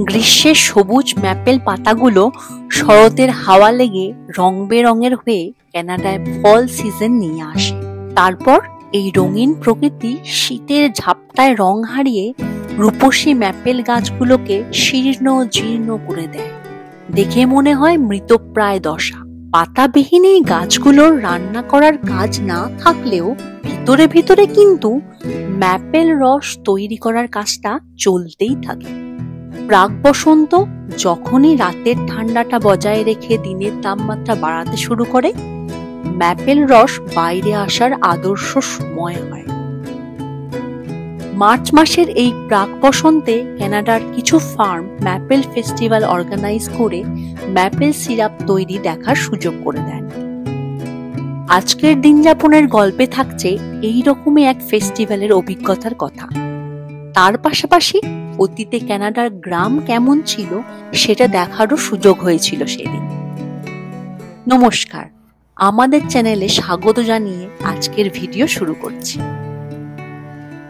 গ্রীষ্মের সবুজ ম্যাপেল পাতাগুলো শরতের হাওয়া লেগে রং বেরঙের হয়ে কানাডায় ফল সিজন নিয়ে আসে। তারপর এই রঙিন প্রকৃতি শীতের ঝাপটায় রং হারিয়ে রূপসী ম্যাপেল গাছগুলোকে শীর্ণ জীর্ণ করে দেয়। দেখে মনে হয় মৃতপ্রায় দশা। পাতাবিহীন এই গাছগুলোর রান্না করার কাজ না থাকলেও ভিতরে ভিতরে কিন্তু ম্যাপেল রস তৈরি করার কাজটা চলতেই থাকে। প্রাক বসন্ত যখনই রাতের ঠান্ডাটা বজায় রেখে দিনের তাপমাত্রা বাড়াতে শুরু করে, ম্যাপেল রস বাইরে আসার আদর্শ সময় হয়। মার্চ মাসের এই প্রাক বসন্তে কানাডার কিছু ফার্ম ম্যাপেল ফেস্টিভ্যাল অর্গানাইজ করে ম্যাপেল সিরাপ তৈরি দেখার সুযোগ করে দেন। আজকের দিন যাপনের গল্পে থাকছে এই রকমই এক ফেস্টিভ্যালের অভিজ্ঞতার কথা। তার পাশাপাশি অতীতে কানাডার গ্রাম কেমন ছিল সেটা দেখারও সুযোগ হয়েছিল সেদিন। নমস্কার, আমাদের চ্যানেলে স্বাগত জানিয়ে আজকের ভিডিও শুরু করছি।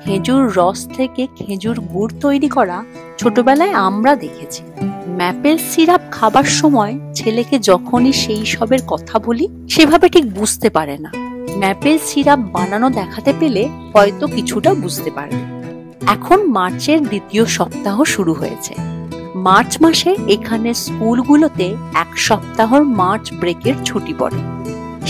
খেজুর রস থেকে খেজুর গুড় তৈরি করা ছোটবেলায় আমরা দেখেছি। ম্যাপেল সিরাপ খাবার সময় ছেলেকে যখনই সেই সবের কথা বলি সেভাবে ঠিক বুঝতে পারে না। ম্যাপেল সিরাপ বানানো দেখাতে পেলে হয়তো কিছুটা বুঝতে পারবে। এখন মার্চের দ্বিতীয় সপ্তাহ শুরু হয়েছে। মার্চ মাসে এখানে স্কুলগুলোতে এক সপ্তাহর মার্চ ব্রেকের ছুটি পড়ে।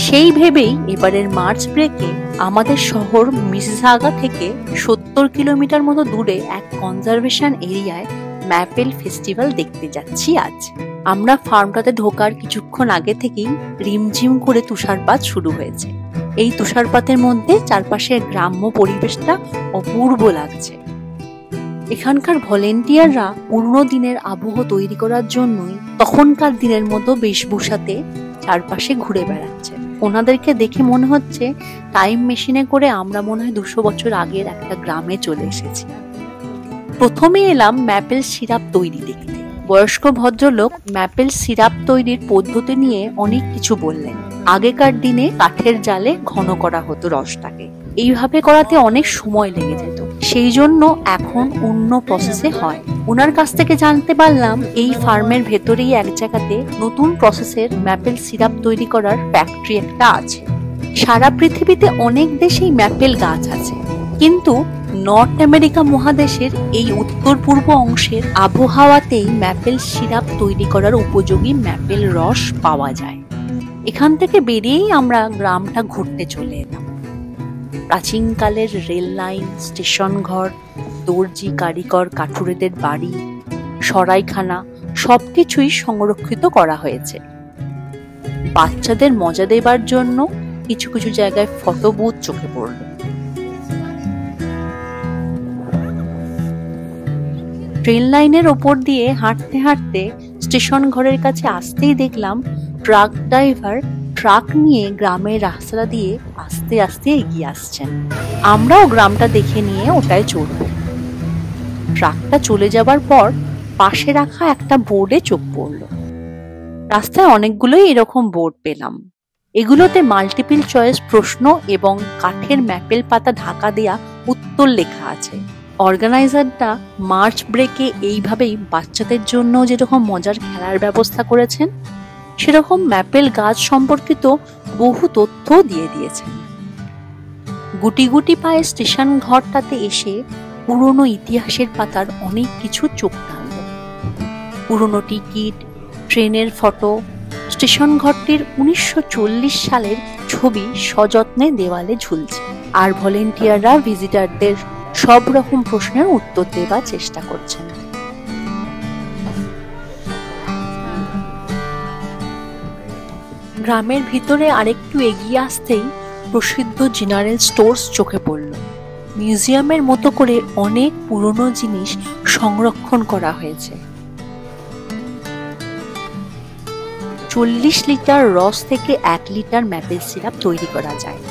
সেই ভেবেই এবারের মার্চ ব্রেকে আমাদের শহর মিসিসাগা থেকে 70 কিলোমিটার মতো দূরে এক কনজারভেশন এরিয়ায় ম্যাপেল ফেস্টিভ্যাল দেখতে যাচ্ছি আজ। আমরা ফার্মটাতে ঢোকার কিছুক্ষণ আগে থেকেই রিমঝিম করে তুষারপাত শুরু হয়েছে। এই তুষারপাতের মধ্যে চারপাশের গ্রাম্য পরিবেশটা অপূর্ব লাগছে। এখানকার ভলেন্টিয়াররা পুরনো দিনের আবহ তৈরি করার জন্যই তখনকার দিনের মতো বেশভূষাতে চারপাশে ঘুরে বেড়াচ্ছে। ওনাদেরকে দেখে মনে হচ্ছে টাইম মেশিনে করে আমরা মনে হয় 200 বছর আগের একটা গ্রামে চলে এসেছি। প্রথমে এলাম ম্যাপেল সিরাপ তৈরি দেখতে। বয়স্ক ভদ্রলোক ম্যাপেল সিরাপ তৈরির পদ্ধতি নিয়ে অনেক কিছু বললেন। আগেকার দিনে কাঠের জালে ঘন করা হতো রসটাকে। এইভাবে করাতে অনেক সময় লেগে যেত, সেই জন্য এখন অন্য প্রসেসে হয়। ওনার কাছ থেকে জানতে পারলাম এই ফার্মের ভেতরেই এক জায়গাতে নতুন প্রসেসের ম্যাপেল সিরাপ তৈরি করার ফ্যাক্টরি একটা আছে। সারা পৃথিবীতে অনেক দেশেই ম্যাপেল গাছ আছে, কিন্তু নর্থ আমেরিকা মহাদেশের এই উত্তর পূর্ব অংশের আবহাওয়াতেই ম্যাপেল সিরাপ তৈরি করার উপযোগী ম্যাপেল রস পাওয়া যায়। এখান থেকে বেরিয়েই আমরা গ্রামটা ঘুরতে চলে এলাম। প্রাচীনকালের রেল লাইন, স্টেশন ঘর, দর্জি কারিগর কাঠুরেদের বাড়ি, সরাইখানা সবকিছুই সংরক্ষিত করা হয়েছে। বাচ্চাদের মজা দেবার জন্য কিছু কিছু জায়গায় ফটো বুথ চোখে পড়ল। ট্রেন লাইনের ওপর দিয়ে হাঁটতে হাঁটতে স্টেশন ঘরের কাছে আসতেই দেখলাম ট্রাক ড্রাইভার ট্রাক নিয়ে গ্রামের রাস্তা দিয়ে আস্তে আস্তে এগিয়ে আসছেন। আমরাও গ্রামটা দেখে নিয়ে ওটায় চড়ব। ট্রাকটা চলে যাবার পর পাশে রাখা একটা বোর্ডে চোখ পড়ল। রাস্তায় অনেকগুলোই এরকম বোর্ড পেলাম। এগুলোতে মাল্টিপল চয়েস প্রশ্ন এবং কাঠের ম্যাপেল পাতা ঢাকা দেয়া উত্তর লেখা আছে। অর্গানাইজারটা মার্চ ব্রেকে এইভাবেই বাচ্চাদের জন্য যেরকম মজার খেলার ব্যবস্থা করেছেন, সেরকম ম্যাপেল গাছ সম্পর্কিত বহু তথ্য দিয়ে দিয়েছেন। গুটি গুটি পায়ে স্টেশন ঘরটাতে এসে পুরনো ইতিহাসের পাতার অনেক কিছু চোখ টানল। পুরনো টিকিট, ট্রেনের ফটো, স্টেশন ঘরটির 1940 সালের ছবি সযত্নে দেওয়ালে ঝুলছে। আর ভলেন্টিয়াররা ভিজিটারদের সব রকম প্রশ্নের উত্তর দেবার চেষ্টা করছেন। গ্রামের ভিতরে আরেকটু এগিয়ে আসতেই প্রসিদ্ধ জেনারেল স্টোর্স চোখে পড়ল। মিউজিয়ামের মতো করে অনেক পুরনো জিনিস সংরক্ষণ করা হয়েছে। 40 লিটার রস থেকে 1 লিটার ম্যাপেল সিরাপ তৈরি করা যায়।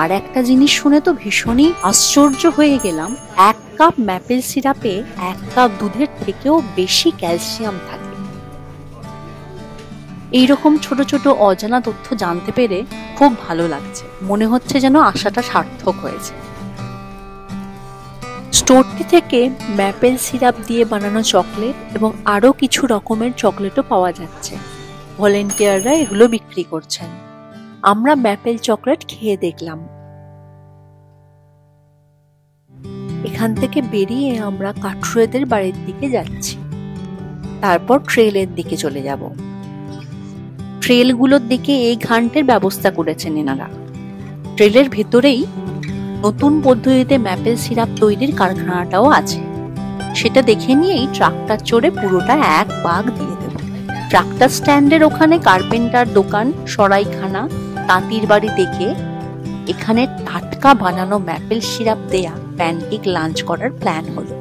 আর একটা জিনিস শুনে তো ভীষণই আশ্চর্য হয়ে গেলাম, 1 কাপ ম্যাপেল সিরাপে 1 কাপ দুধের থেকেও বেশি ক্যালসিয়াম থাকে। এইরকম ছোট ছোট অজানা তথ্য জানতে পেরে খুব ভালো লাগছে। মনে হচ্ছে যেন আশাটা সার্থক হয়েছে। স্টোরটি থেকে ম্যাপেল সিরাপ দিয়ে বানানো চকলেট এবং আরো কিছু রকমের চকলেটও পাওয়া যাচ্ছে। ভলেন্টিয়াররা এগুলো বিক্রি করছেন। আমরা ম্যাপেল চকলেট খেয়ে দেখলাম। এখান থেকে বেরিয়ে আমরা কাঠুরেদের বাড়ির দিকে যাচ্ছি। তারপর ট্রেলের দিকে চলে যাব। ট্রেলগুলোর দিকে এই ঘান্টের ব্যবস্থা করেছেন এনারা। ট্রেলের ভেতরেই নতুন পদ্ধতিতে ম্যাপেল সিরাপ তৈরির কারখানাটাও আছে। সেটা দেখে নিয়েই ট্রাকটার চড়ে পুরোটা এক পাক দিয়ে দেব। ট্রাক্টর স্ট্যান্ডের ওখানে কার্পেন্টার দোকান, সরাইখানা, তাঁতির বাড়ি দেখে এখানে টাটকা বানানো ম্যাপেল সিরাপ দেয়া প্যানকেক লাঞ্চ করার প্ল্যান হলো।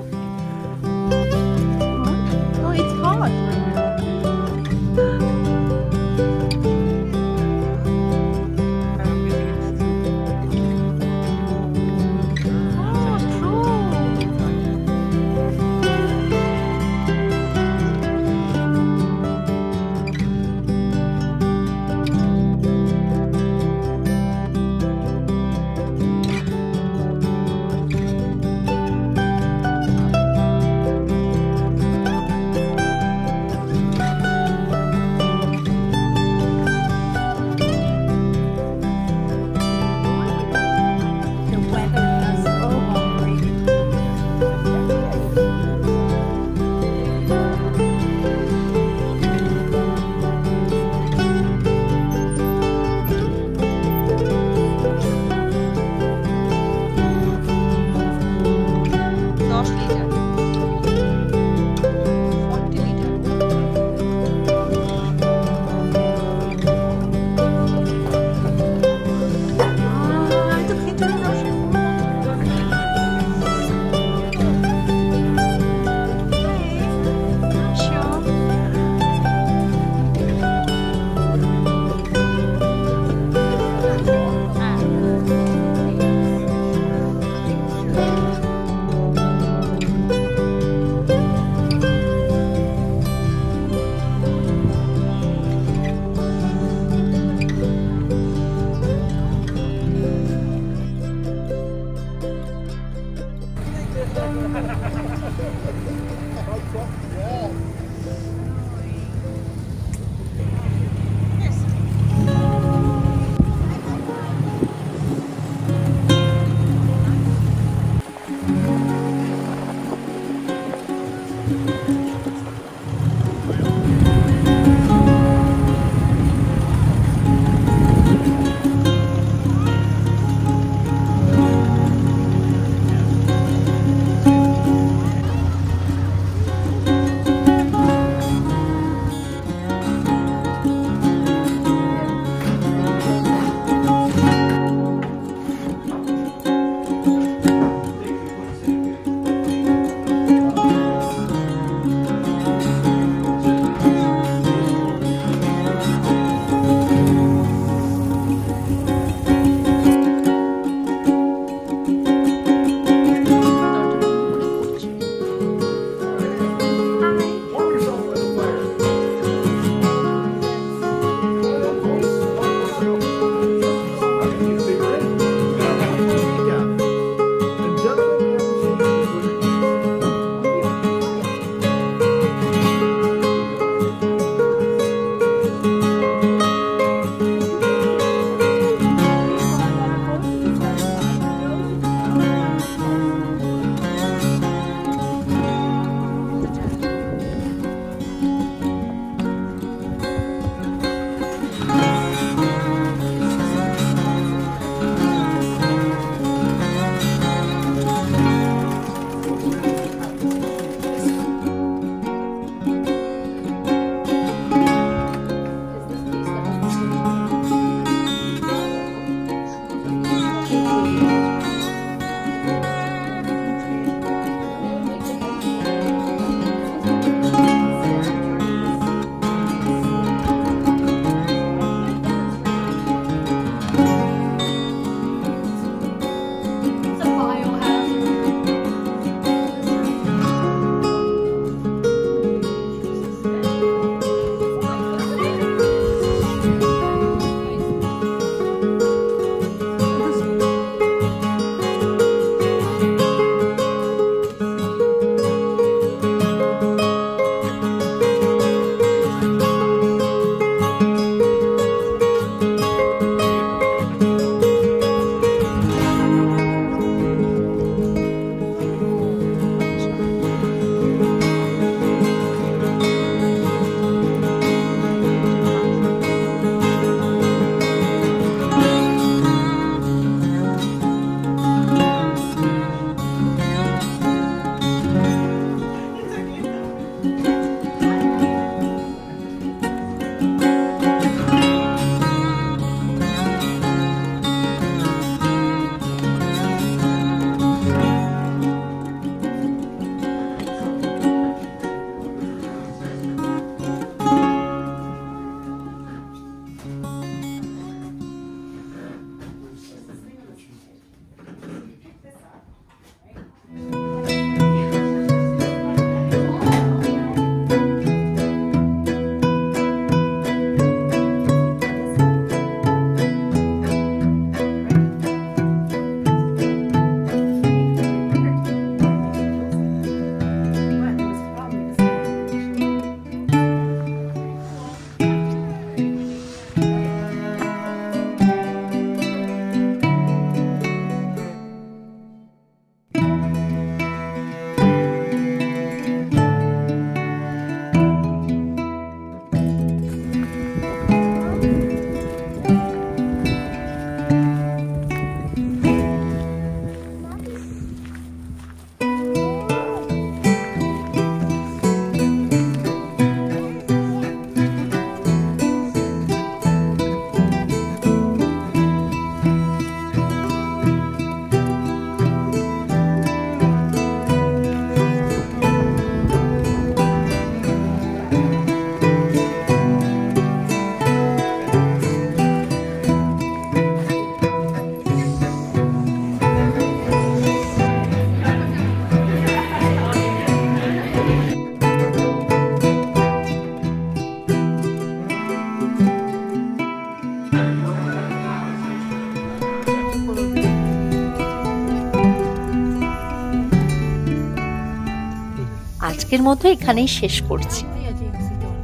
আজকের মতো এখানেই শেষ করছি।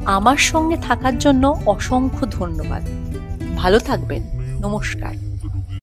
আমার সঙ্গে থাকার জন্য অসংখ্য ধন্যবাদ। ভালো থাকবেন। নমস্কার।